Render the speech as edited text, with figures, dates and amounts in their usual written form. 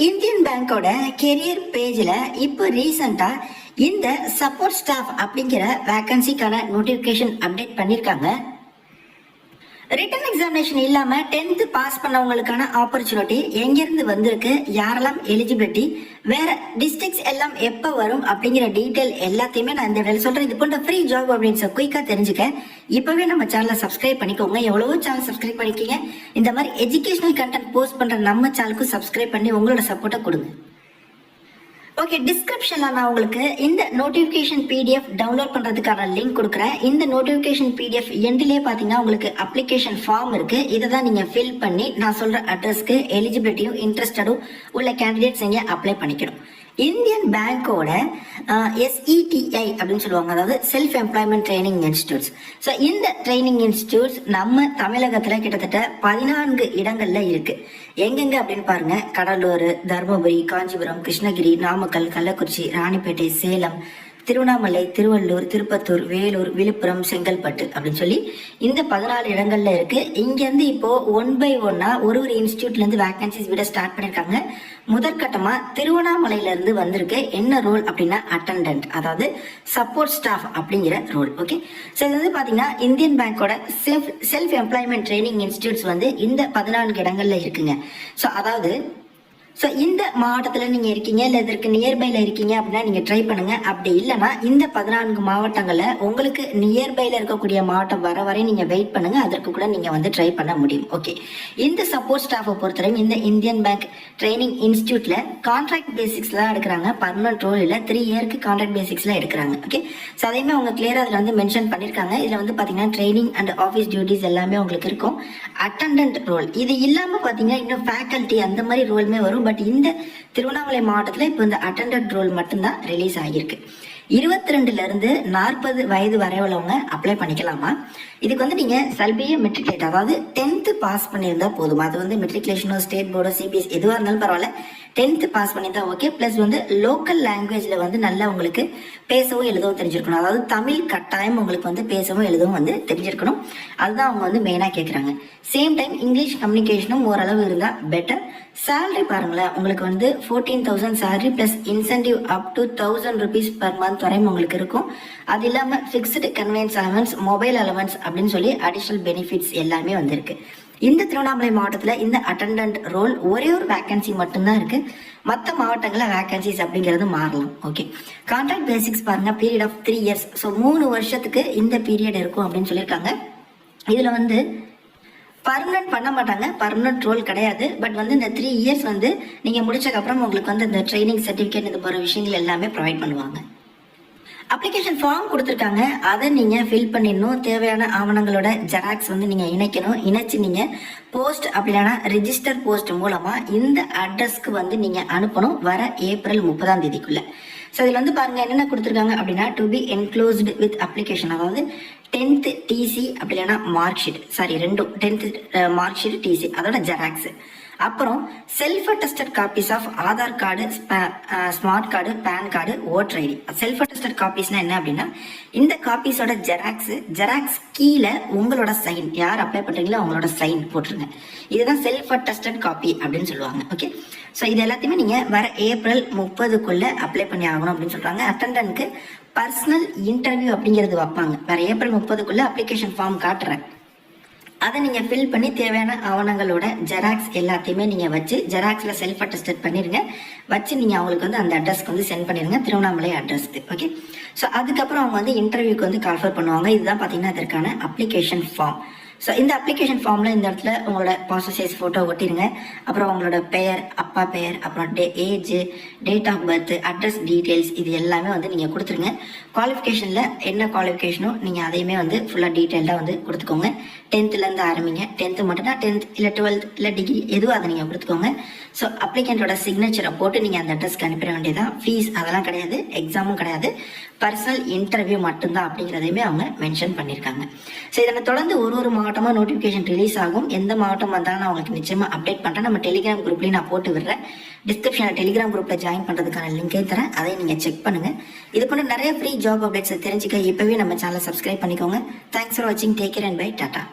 Indian பேங்கோட career பேஜில் இப்போ ரீசெண்டாக இந்த சப்போர்ட் ஸ்டாஃப் அப்படிங்கிற வேக்கன்சிக்கான நோட்டிஃபிகேஷன் அப்டேட் பண்ணியிருக்காங்க. ரிட்டன் எக்ஸாமினேஷன் இல்லாமல் 10th பாஸ் பண்ணவங்களுக்கான ஆப்பர்ச்சுனிட்டி எங்கேருந்து வந்திருக்கு, யாரெல்லாம் எலிஜிபிலிட்டி, வேற டிஸ்ட்ரிக்ட்ஸ் எல்லாம் எப்போ வரும் அப்படிங்கிற டீட்டெயில் எல்லாத்தையுமே நான் இந்த இடத்துல சொல்கிறேன். இது போன்ற ஃப்ரீ ஜாப் அப்படின்னு குயிக்காக தெரிஞ்சுக்க இப்போவே நம்ம சேனலை சப்ஸ்கிரைப் பண்ணிக்கோங்க. எவ்வளவோ சேனல் சப்ஸ்கிரைப் பண்ணிக்கிங்க. இந்த மாதிரி எஜுகேஷனல் கண்டென்ட் போஸ்ட் பண்ணுற நம்ம சேனலுக்கும் சப்ஸ்கிரைப் பண்ணி உங்களோட சப்போர்ட்டை கொடுங்க. ஓகே, டிஸ்கிரிப்ஷன்ல நான் உங்களுக்கு இந்த நோட்டிஃபிகேஷன் பிடிஎஃப் டவுன்லோட் பண்றதுக்கான லிங்க் கொடுக்குறேன். இந்த நோட்டிஃபிகேஷன் பிடிஎஃப் எண்டிலே பார்த்தீங்கன்னா உங்களுக்கு அப்ளிகேஷன் ஃபார்ம் இருக்கு. இதை தான் நீங்க ஃபில் பண்ணி நான் சொல்ற அட்ரஸ்க்கு எலிஜிபிலிட்டியும் இன்ட்ரெஸ்டடும் உள்ள கேண்டிடேட்ஸ் இங்கே அப்ளை பண்ணிக்கணும். இந்தியன் பேங்கோட SETI அப்படின்னு சொல்லுவாங்க, அதாவது self employment training institutes. So இந்த ட்ரைனிங் இன்ஸ்டியூட்ஸ் நம்ம தமிழகத்தில் கிட்டத்தட்ட 14 இடங்கள்ல இருக்கு. எங்கெங்க அப்படின்னு பாருங்க: கடலூர், தருமபுரி, காஞ்சிபுரம், கிருஷ்ணகிரி, நாமக்கல், கள்ளக்குறிச்சி, ராணிப்பேட்டை, சேலம், திருவண்ணாமலை, திருவள்ளூர், திருப்பத்தூர், வேலூர், விழுப்புரம், செங்கல்பட்டு அப்படின்னு சொல்லி இந்த 14 இடங்கள்ல இருக்கு. இங்கேருந்து இப்போ 1 by 1 ஒரு இன்ஸ்டியூட்ல இருந்து வேகன்சிஸ் விட ஸ்டார்ட் பண்ணிருக்காங்க. முதற்கட்டமா திருவண்ணாமலையில இருந்து வந்திருக்கு. என்ன ரோல் அப்படின்னா அட்டெண்டன்ட், அதாவது சப்போர்ட் ஸ்டாஃப் அப்படிங்கிற ரோல். ஓகே, ஸோ இது வந்து பாத்தீங்கன்னா இந்தியன் பேங்கோட செல்ஃப் எம்ப்ளாய்மெண்ட் ட்ரைனிங் இன்ஸ்டியூட்ஸ் வந்து இந்த 14 இடங்கள்ல இருக்குங்க. ஸோ அதாவது இந்த மாவட்டத்தில் நீங்கள் இருக்கீங்க, இல்லை இதற்கு நியர்பையில் இருக்கீங்க அப்படின்னா நீங்கள் ட்ரை பண்ணுங்க. அப்படி இல்லைன்னா இந்த 14 மாவட்டங்களில் உங்களுக்கு நியர்பையில் இருக்கக்கூடிய மாவட்டம் வர வரை நீங்கள் வெயிட் பண்ணுங்க. அதற்கு கூட நீங்கள் வந்து ட்ரை பண்ண முடியும். ஓகே, இந்த சப்போர்ட் ஸ்டாஃபை பொறுத்தவரைக்கும் இந்த இந்தியன் பேங்க் ட்ரைனிங் இன்ஸ்டியூட்ல கான்ட்ராக்ட் பேசிக்ஸ்ல தான் எடுக்கிறாங்க. பர்மனன்ட் ரோல் இல்லை, 3 இயருக்கு கான்ட்ராக்ட் பேசிக்ஸ்ல எடுக்கிறாங்க. ஓகே, ஸோ அதையுமே அவங்க கிளியராக அதில் வந்து மென்ஷன் பண்ணியிருக்காங்க. இதில் வந்து பார்த்தீங்கன்னா ட்ரைனிங் அண்ட் ஆஃபீஸ் டியூட்டிஸ் எல்லாமே உங்களுக்கு இருக்கும். அட்டெண்டன்ட் ரோல் இது இல்லாமல் பார்த்தீங்கன்னா இன்னும் ஃபேக்கல்ட்டி அந்த மாதிரி ரோலுமே வரும். பட் இந்த திருவண்ணாமலை மாவட்டத்தில் இப்போ இந்த அட்டெண்டன்ட் ரோல் மட்டும்தான் ரிலீஸ் ஆகியிருக்கு. 22 இருந்து 40 வயது வரை உள்ளவங்க அப்ளை பண்ணிக்கலாமா? இதுக்கு வந்து நீங்க சல்பிய மெட்ரிகுலேட், அதாவது 10th பாஸ் பண்ணியிருந்தா போதும். அது வந்து மெட்ரிகுலேஷனோ ஸ்டேட் போர்டோ சிபிஎஸ் எதுவாக இருந்தாலும் பரவாயில்ல, 10th பாஸ் பண்ணியிருந்தா ஓகே. பிளஸ் வந்து லோக்கல் லாங்குவேஜ்ல வந்து நல்லா உங்களுக்கு பேசவும் எழுதவும் தெரிஞ்சிருக்கணும். அதாவது தமிழ் கட்டாயம் உங்களுக்கு வந்து பேசவும் எழுதவும் வந்து தெரிஞ்சிருக்கணும். அதுதான் அவங்க வந்து மெயினாக கேட்குறாங்க. சேம் டைம் இங்கிலீஷ் கம்யூனிகேஷனும் ஓரளவு இருந்தால் பெட்டர். சேலரி பாருங்களேன், உங்களுக்கு வந்து 14,000 salary plus incentive up to 1,000 rupees per month வரையும் உங்களுக்கு இருக்கும். அது இல்லாமல் fixed conveyance allowance, mobile allowance அப்படின்னு சொல்லி அடிஷனல் பெனிஃபிட்ஸ் எல்லாமே வந்திருக்கு. இந்த திருவண்ணாமலை மாவட்டத்தில் இந்த அட்டெண்டன்ட் ரோல் ஒரே ஒரு வேக்கன்சி மட்டும்தான் இருக்கு. மற்ற மாவட்டங்களில் வேக்கன்சிஸ் அப்படிங்கிறது மாறலாம். ஓகே, கான்ட்ராக்ட் பேசிக்ஸ் பாருங்க, பீரியட் ஆஃப் 3 years. ஸோ 3 வருஷத்துக்கு இந்த பீரியட் இருக்கும் அப்படின்னு சொல்லியிருக்காங்க. இதில் வந்து பர்மனன்ட் பண்ண மாட்டாங்க, பர்மனன்ட் ரோல் கிடையாது. பட் வந்து இந்த 3 years வந்து நீங்கள் முடிச்சதுக்கப்புறம் உங்களுக்கு வந்து இந்த ட்ரைனிங் சர்டிஃபிகேட் இது போகிற விஷயங்கள் எல்லாமே ப்ரொவைட் பண்ணுவாங்க. அப்ளிகேஷன் ஃபார்ம் கொடுத்துருக்காங்க, அதை நீங்கள் ஃபில் பண்ணிடணும். தேவையான ஆவணங்களோட ஜெராக்ஸ் வந்து நீங்கள் இணைக்கணும். இணைச்சு நீங்கள் போஸ்ட் அப்படின்னா ரிஜிஸ்டர் போஸ்ட் மூலமாக இந்த அட்ரஸ்க்கு வந்து நீங்கள் அனுப்பணும் வர ஏப்ரல் 30ஆம் தேதிக்குள்ள. ஸோ இதில் வந்து பாருங்க என்னென்ன கொடுத்துருக்காங்க அப்படின்னா, to be enclosed with application, அதாவது 10th டிசி அப்படி இல்லைன்னா மார்க் ஷீட், சாரி ரெண்டும் 10th மார்க் ஷீட், டிசி அதோட ஜெராக்ஸ். அப்புறம் self attested copies of Aadhaar card, smart card, pan card, voter ID. Self attested காப்பீஸ்னா என்ன அப்படின்னா, இந்த காப்பீஸோட ஜெராக்ஸ் கீழே உங்களோட சைன், யார் அப்ளை பண்றீங்களோ அவங்களோட சைன் போட்டுருங்க. இதுதான் செல்ஃப் அட்டஸ்டட் காப்பி அப்படின்னு சொல்லுவாங்க. ஓகே, ஸோ இது எல்லாத்தையுமே நீங்கள் வர ஏப்ரல் 30க்குள்ள அப்ளை பண்ணி ஆகணும் அப்படின்னு சொல்றாங்க. அட்டெண்டன்ட்க்கு பர்சனல் இன்டர்வியூ அப்படிங்கிறது வைப்பாங்க. வர ஏப்ரல் 30க்குள்ள அப்ளிகேஷன் ஃபார்ம் காட்டுறேன், அதை நீங்கள் ஃபில் பண்ணி தேவையான ஆவணங்களோட ஜெராக்ஸ் எல்லாத்தையுமே நீங்கள் வச்சு ஜெராக்ஸில் செல்ஃப் அட்டஸ்டட் பண்ணிடுங்க. வச்சு நீங்கள் அவங்களுக்கு வந்து அந்த அட்ரஸ்க்கு வந்து சென்ட் பண்ணிடுங்க, திருவண்ணாமலை அட்ரஸ்க்கு. ஓகே, ஸோ அதுக்கப்புறம் அவங்க வந்து இன்டர்வியூக்கு வந்து கால்ஃபர் பண்ணுவாங்க. இதுதான் பார்த்தீங்கன்னா அதற்கான அப்ளிகேஷன் ஃபார்ம். ஸோ இந்த அப்ளிகேஷன் ஃபார்மில் இந்த இடத்துல உங்களோட பாஸ்போர்ட் சைஸ் ஃபோட்டோ ஒட்டிடுங்க. அப்புறம் உங்களோட பெயர், அப்பா பெயர், அப்புறம் age, date of birth, address details இது எல்லாமே வந்து நீங்கள் கொடுத்துருங்க. குவாலிஃபிகேஷனில் என்ன குவாலிஃபிகேஷனோ நீங்கள் அதையுமே வந்து ஃபுல்லாக டீட்டெயில்டாக வந்து கொடுத்துக்கோங்க. 10th ஆரம்பிங்க. 10th மட்டும்னா 10th இல்லை 12th இல்லை டிகிரி எதுவும் அதை நீங்கள் கொடுத்துக்கோங்க. ஸோ அப்ளிகண்ட்டோட சிக்னேச்சரை போட்டு நீங்கள் அந்த அட்ரஸ்க்கு அனுப்பிட வேண்டியதான். ஃபீஸ் அதெல்லாம் கிடையாது, எக்ஸாமும் கிடையாது, பர்சனல் இன்டர்வியூ மட்டும்தான் அப்படிங்கிறதையுமே அவங்க மென்ஷன் பண்ணியிருக்காங்க. ஸோ இதனை தொடர்ந்து ஒரு மாவட்டமாக நோட்டிஃபிகேஷன் ரிலீஸ் ஆகும். எந்த மாவட்டம் வந்தாலும் நான் உங்களுக்கு நிச்சயமாக அப்டேட் பண்ணுறேன். நம்ம டெலிகிராம் குரூப்லேயும் நான் போட்டு விடுறேன். டிஸ்கிரிப்ஷனில் டெலிகிராம் குரூப்பில் ஜாயின் பண்ணுறதுக்கான லிங்கே தரேன், அதை நீங்கள் செக் பண்ணுங்கள். இது போன்ற நிறைய ஃப்ரீ ஜாப் அப்டேட்ஸை தெரிஞ்சுக்க இப்போவே நம்ம சேனலை சப்ஸ்கிரைப் பண்ணிக்கோங்க. தேங்க்ஸ் ஃபார் வாட்சிங். Take care and bye. Tata.